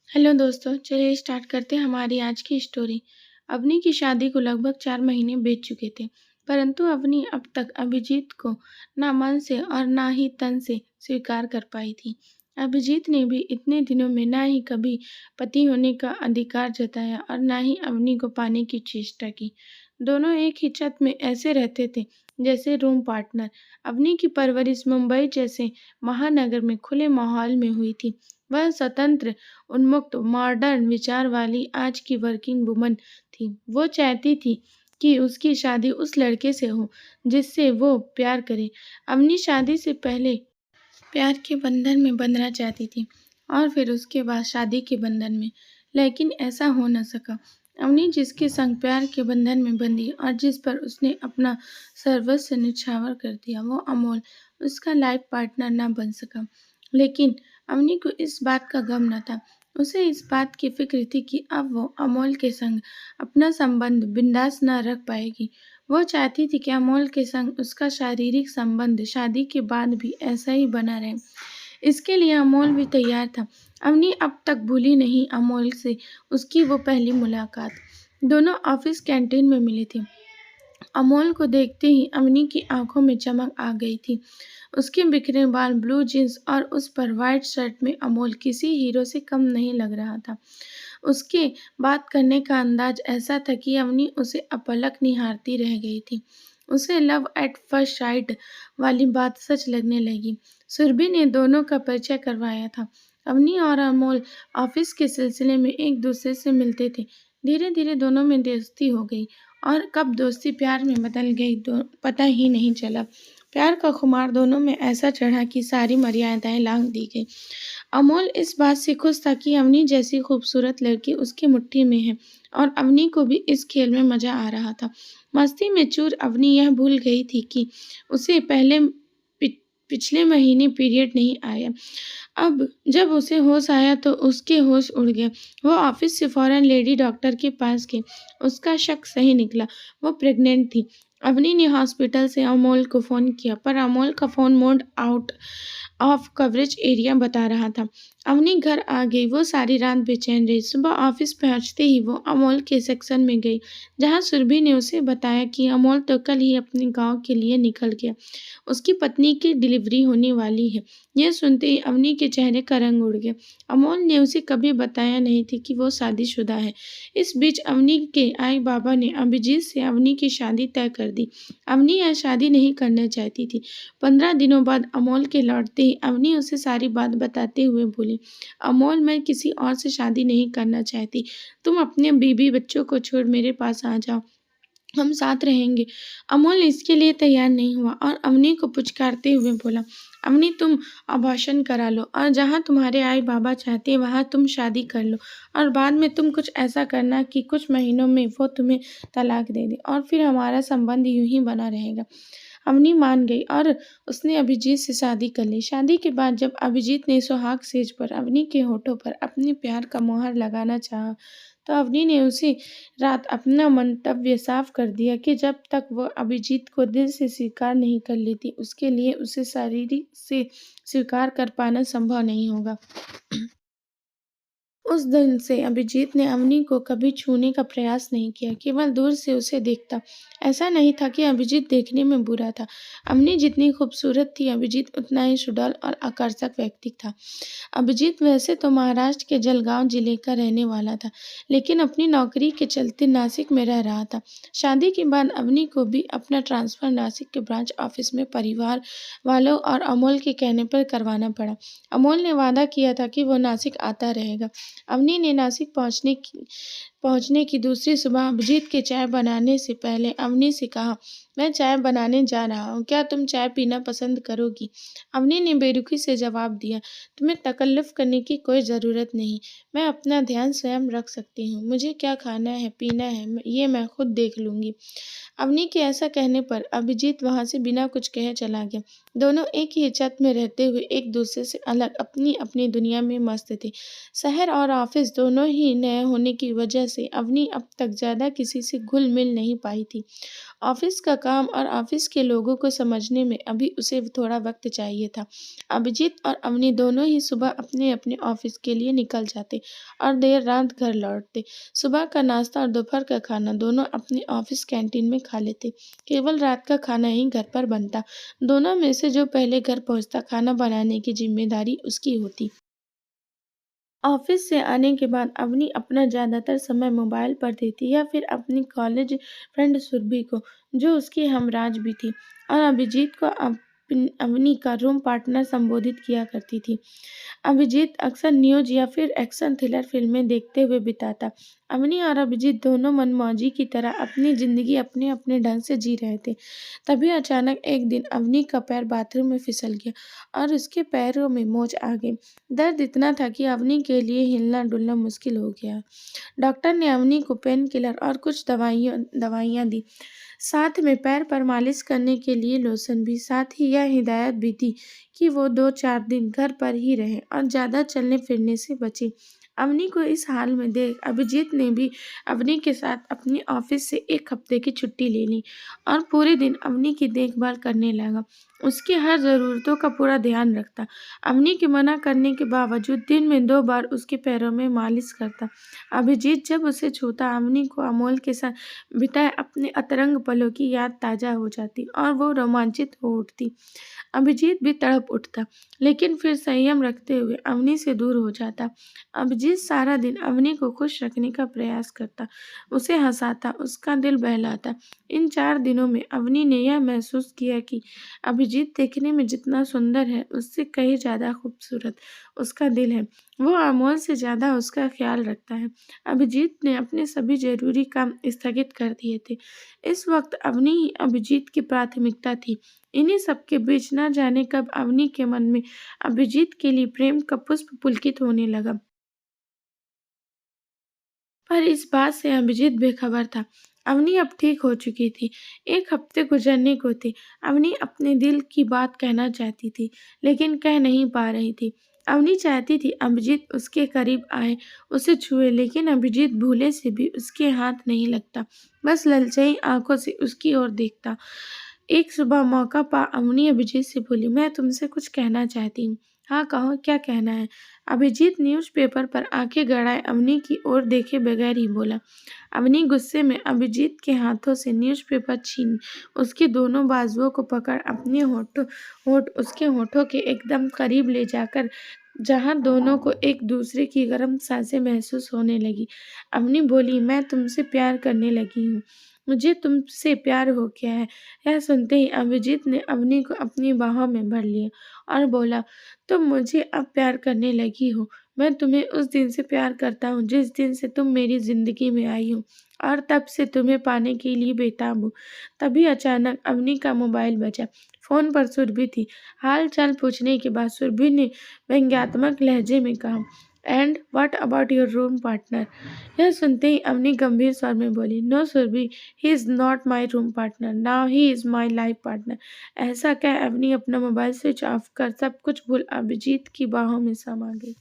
Hello दोस्तों, चलिए start करते हैं हमारी आज की स्टोरी। अवनी की शादी को लगभग 4 महीने बीत चुके थे, परंतु अवनी अब तक अभिजीत को ना मन से और ना ही तन से स्वीकार कर पाई थी। अभिजीत ने भी इतने दिनों में ना ही कभी पति होने का अधिकार जताया और ना ही अवनी को पाने की चेष्टा की। दोनों एक ही छत में ऐसे रहते थे जैसे रूम पार्टनर। अवनी की परवरिश मुंबई जैसे महानगर में खुले माहौल में हुई थी। वह स्वतंत्र, उन्मुक्त, मॉडर्न विचार वाली आज की वर्किंग वुमन थी। वो चाहती थी कि उसकी शादी उस लड़के से हो जिससे वो प्यार करे। अवनी शादी से पहले प्यार के बंधन में बंधना चाहती थी और फिर उसके बाद शादी के बंधन में, लेकिन ऐसा हो न सका। अवनी जिसके संग प्यार के बंधन में बंधी और जिस पर उसने अपना सर्वस्व निछावर कर दिया, वो अमोल उसका लाइफ पार्टनर न बन सका। लेकिन अवनी को इस बात का गम न था। उसे इस बात की फिक्र थी कि अब वो अमोल के संग अपना संबंध बिंदास न रख पाएगी। वो चाहती थी कि अमोल के संग उसका शारीरिक संबंध शादी के बाद भी ऐसा ही बना रहे। इसके लिए अमोल भी तैयार था। अवनी अब तक भूली नहीं अमोल से उसकी वो पहली मुलाकात। दोनों ऑफिस कैंटीन में मिले थे। अमोल को देखते ही अवनी की आंखों में चमक आ गई थी। उसके बिखरे बाल, ब्लू जींस और उस पर व्हाइट शर्ट में अमोल किसी हीरो से कम नहीं लग रहा था। उसके बात करने का अंदाज ऐसा था कि अवनी उसे अपलक निहारती रह गई थी। उसे लव एट फर्स्ट साइट वाली बात सच लगने लगी। सुरभि ने दोनों का परिचय करवाया था। अवनी और अमोल ऑफिस के सिलसिले में एक दूसरे से मिलते थे। धीरे धीरे दोनों में दोस्ती हो गई और कब दोस्ती प्यार में बदल गई तो पता ही नहीं चला। प्यार का खुमार दोनों में ऐसा चढ़ा कि सारी मर्यादाएं लांघ दी गई। अमोल इस बात से खुश था कि अवनी जैसी खूबसूरत लड़की उसकी मुट्ठी में है और अवनी को भी इस खेल में मजा आ रहा था। मस्ती में चूर अवनी यह भूल गई थी कि उसे पिछले महीने पीरियड नहीं आया। अब जब उसे होश आया तो उसके होश उड़ गए। वो ऑफिस से फौरन लेडी डॉक्टर के पास गई। उसका शक सही निकला, वो प्रेग्नेंट थी। अवनी ने हॉस्पिटल से अमोल को फ़ोन किया, पर अमोल का phone mode out of coverage area बता रहा था। अवनी घर आ गई। वो सारी रात बेचैन रही। सुबह ऑफिस पहुंचते ही वो अमोल के सेक्शन में गई, जहां सुरभि ने उसे बताया कि अमोल तो कल ही अपने गांव के लिए निकल गया। उसकी पत्नी की डिलीवरी होने वाली है। यह सुनते ही अवनी के चेहरे का रंग उड़ गया। अमोल ने उसे कभी बताया नहीं थी कि वो शादीशुदा है। इस बीच अवनी के आई बाबा ने अभिजीत से अवनी की शादी तय कर दी। अवनी यह शादी नहीं करना चाहती थी। 15 दिनों बाद अमोल के लौटते ही अवनी उसे सारी बात बताते हुए बोली, अमोल, मैं किसी और से शादी नहीं करना चाहती। तुम अपने बीबी बच्चों को छोड़ मेरे पास आ जाओ, हम साथ रहेंगे। अमोल इसके लिए तैयार नहीं हुआ और अवनी को पुचकारते हुए बोला, अवनी, तुम अबॉर्शन करा लो और जहाँ तुम्हारे आई बाबा चाहते हैं वहाँ तुम शादी कर लो और बाद में तुम कुछ ऐसा करना कि कुछ महीनों में वो तुम्हें तलाक दे दे और फिर हमारा संबंध यूं ही बना रहेगा। अवनी मान गई और उसने अभिजीत से शादी कर ली। शादी के बाद जब अभिजीत ने सुहाग सेज पर अवनी के होठों पर अपने प्यार का मोहर लगाना चाहा, तो अवनी ने उसी रात अपना मंतव्य साफ कर दिया कि जब तक वह अभिजीत को दिल से स्वीकार नहीं कर लेती, उसके लिए उसे शारीरिक से स्वीकार कर पाना संभव नहीं होगा। उस दिन से अभिजीत ने अवनी को कभी छूने का प्रयास नहीं किया, केवल दूर से उसे देखता। ऐसा नहीं था कि अभिजीत देखने में बुरा था। अवनी जितनी खूबसूरत थी, अभिजीत उतना ही सुडौल और आकर्षक व्यक्ति था। अभिजीत वैसे तो महाराष्ट्र के जलगांव जिले का रहने वाला था, लेकिन अपनी नौकरी के चलते नासिक में रह रहा था। शादी के बाद अवनी को भी अपना ट्रांसफर नासिक के ब्रांच ऑफिस में परिवार वालों और अमोल के कहने पर करवाना पड़ा। अमोल ने वादा किया था कि वो नासिक आता रहेगा। अवनी ने नासिक पहुंचने की दूसरी सुबह अभिजीत के चाय बनाने से पहले अवनी से कहा, मैं चाय बनाने जा रहा हूँ, क्या तुम चाय पीना पसंद करोगी? अवनी ने बेरुखी से जवाब दिया, तुम्हें तकल्लुफ़ करने की कोई ज़रूरत नहीं, मैं अपना ध्यान स्वयं रख सकती हूँ। मुझे क्या खाना है, पीना है, ये मैं खुद देख लूँगी। अवनी के ऐसा कहने पर अभिजीत वहां से बिना कुछ कहे चला गया। दोनों एक ही छत में रहते हुए एक दूसरे से अलग अपनी अपनी दुनिया में मस्त थे। शहर और ऑफिस दोनों ही नए होने की वजह से अवनी अब तक ज्यादा किसी से घुल मिल नहीं पाई थी। ऑफिस का काम और ऑफिस के लोगों को समझने में अभी उसे थोड़ा वक्त चाहिए था। अभिजीत और अवनी दोनों ही सुबह अपने अपने ऑफिस के लिए निकल जाते और देर रात घर लौटते। सुबह का नाश्ता और दोपहर का खाना दोनों अपने ऑफिस कैंटीन में खा लेते। केवल रात का खाना ही घर पर बनता। दोनों में से जो पहले घर पहुंचता, खाना बनाने की जिम्मेदारी उसकी होती। ऑफिस से आने के बाद अवनी अपना ज़्यादातर समय मोबाइल पर देती या फिर अपनी कॉलेज फ्रेंड सुरभि को, जो उसकी हमराज भी थी, और अभिजीत को अवनी का रूम पार्टनर संबोधित किया करती थी। अभिजीत अक्सर न्यूज या फिर एक्शन थ्रिलर फिल्में देखते हुए बिताता। अवनी और अभिजीत दोनों मनमौजी की तरह अपनी जिंदगी अपने अपने ढंग से जी रहे थे। तभी अचानक एक दिन अवनी का पैर बाथरूम में फिसल गया और उसके पैरों में मोच आ गई। दर्द इतना था कि अवनी के लिए हिलना डुलना मुश्किल हो गया। डॉक्टर ने अवनी को पेन किलर और कुछ दवाइयाँ दी। साथ में पैर पर मालिश करने के लिए लोशन भी। साथ ही यह हिदायत भी दी कि वो 2-4 दिन घर पर ही रहें और ज़्यादा चलने फिरने से बचें। अवनी को इस हाल में देख अभिजीत ने भी अवनी के साथ अपनी ऑफिस से 1 हफ्ते की छुट्टी ले ली और पूरे दिन अवनी की देखभाल करने लगा। उसकी हर ज़रूरतों का पूरा ध्यान रखता। अवनी के मना करने के बावजूद दिन में 2 बार उसके पैरों में मालिश करता। अभिजीत जब उसे छूता, अवनी को अमोल के साथ बिताए अपने अतरंग पलों की याद ताज़ा हो जाती और वो रोमांचित हो उठती। अभिजीत भी तड़प उठता, लेकिन फिर संयम रखते हुए अवनी से दूर हो जाता। अभिजीत सारा दिन अवनी को खुश रखने का प्रयास करता, उसे हंसाता, उसका दिल बहलाता। इन 4 दिनों में अवनी ने यह महसूस किया कि अभिजीत देखने में जितना सुंदर है, उससे कहीं ज़्यादा खूबसूरत उसका दिल है। वो अमोल से ज़्यादा उसका ख्याल रखता है। अभिजीत ने अपने सभी जरूरी काम स्थगित कर दिए थे। इस वक्त अवनी ही अभिजीत की प्राथमिकता थी। इन्हीं सब के बीच न जाने कब अवनी के मन में अभिजीत के लिए प्रेम का पुष्प पुलकित होने लगा। पर इस बात से अभिजीत बेखबर था। अवनी अब ठीक हो चुकी थी। 1 हफ्ते गुजरने को थे। अवनी अपने दिल की बात कहना चाहती थी, लेकिन कह नहीं पा रही थी। अवनी चाहती थी अभिजीत उसके करीब आए, उसे छुए, लेकिन अभिजीत भूले से भी उसके हाथ नहीं लगता, बस ललचाई आंखों से उसकी ओर देखता। एक सुबह मौका पा अवनी अभिजीत से बोली, मैं तुमसे कुछ कहना चाहती हूँ। हाँ कहो, क्या कहना है? अभिजीत न्यूज़पेपर पर आंखें गड़ाए अवनी की ओर देखे बगैर ही बोला। अवनी गुस्से में अभिजीत के हाथों से न्यूज़पेपर छीन उसके दोनों बाजुओं को पकड़ अपने होठ उसके होठों के एकदम करीब ले जाकर, जहां दोनों को एक दूसरे की गर्म सांसें महसूस होने लगी, अवनी बोली, मैं तुमसे प्यार करने लगी हूँ। मुझे तुमसे प्यार हो गया है। यह सुनते ही अभिजीत ने अवनी को अपनी बाहों में भर लिया और बोला, तुम मुझे अब प्यार करने लगी हो। मैं तुम्हें उस दिन से प्यार करता हूँ जिस दिन से तुम मेरी जिंदगी में आई हो, और तब से तुम्हें पाने के लिए बेताब हूँ। तभी अचानक अवनी का मोबाइल बजा। फोन पर सुरभि थी। हाल चाल पूछने के बाद सुरभि ने व्यंग्यात्मक लहजे में कहा, and what about your room partner? यह सुनते ही अवनी गंभीर स्वर में बोली, no Surabhi, he is not my room partner, now he is my life partner. ऐसा कह अवनी अपना मोबाइल स्विच ऑफ कर सब कुछ भूल अभिजीत की बाहों में समा गई।